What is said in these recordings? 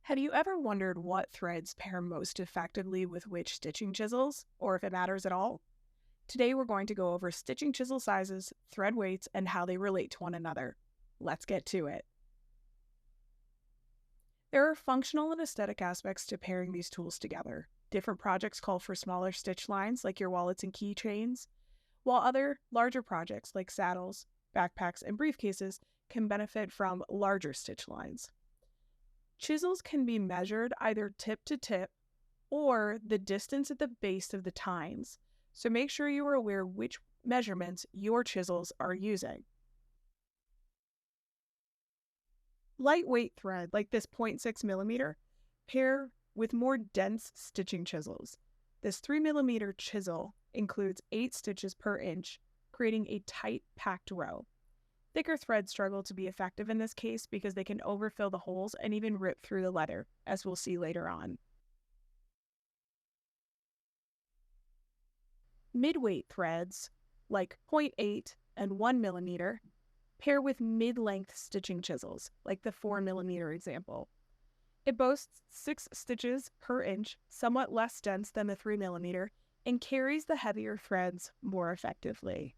Have you ever wondered what threads pair most effectively with which stitching chisels, or if it matters at all? Today we're going to go over stitching chisel sizes, thread weights, and how they relate to one another. Let's get to it. There are functional and aesthetic aspects to pairing these tools together. Different projects call for smaller stitch lines like your wallets and keychains, while other larger projects like saddles, backpacks, and briefcases can benefit from larger stitch lines. Chisels can be measured either tip to tip or the distance at the base of the tines, so make sure you are aware which measurements your chisels are using. Lightweight thread like this 0.6 millimeter pair with more dense stitching chisels. This 3 millimeter chisel includes 8 stitches per inch, creating a tight packed row. Thicker threads struggle to be effective in this case because they can overfill the holes and even rip through the leather, as we'll see later on. Mid-weight threads, like 0.8 and 1 millimeter, pair with mid-length stitching chisels, like the 4 millimeter example. It boasts 6 stitches per inch, somewhat less dense than the 3 millimeter, and carries the heavier threads more effectively.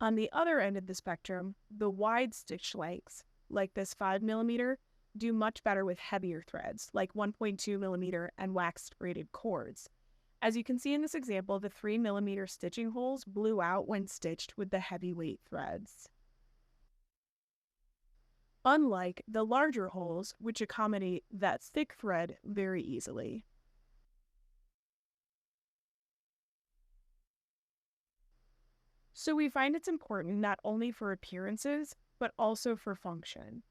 On the other end of the spectrum, the wide stitch lengths, like this 5 millimeter, do much better with heavier threads, like 1.2 millimeter and waxed braided cords. As you can see in this example, the 3 millimeter stitching holes blew out when stitched with the heavyweight threads, unlike the larger holes, which accommodate that thick thread very easily. So we find it's important not only for appearances, but also for function.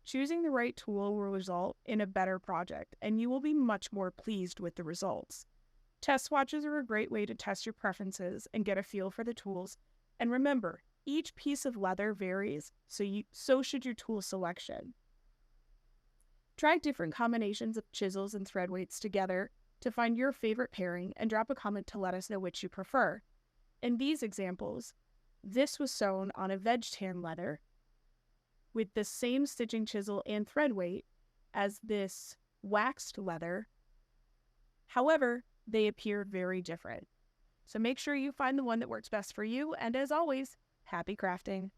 Choosing the right tool will result in a better project, and you will be much more pleased with the results. Test swatches are a great way to test your preferences and get a feel for the tools. And remember, each piece of leather varies, so should your tool selection. Try different combinations of chisels and thread weights together to find your favorite pairing and drop a comment to let us know which you prefer. In these examples, this was sewn on a veg tan leather with the same stitching chisel and thread weight as this waxed leather. However, they appear very different. So make sure you find the one that works best for you, and as always, happy crafting!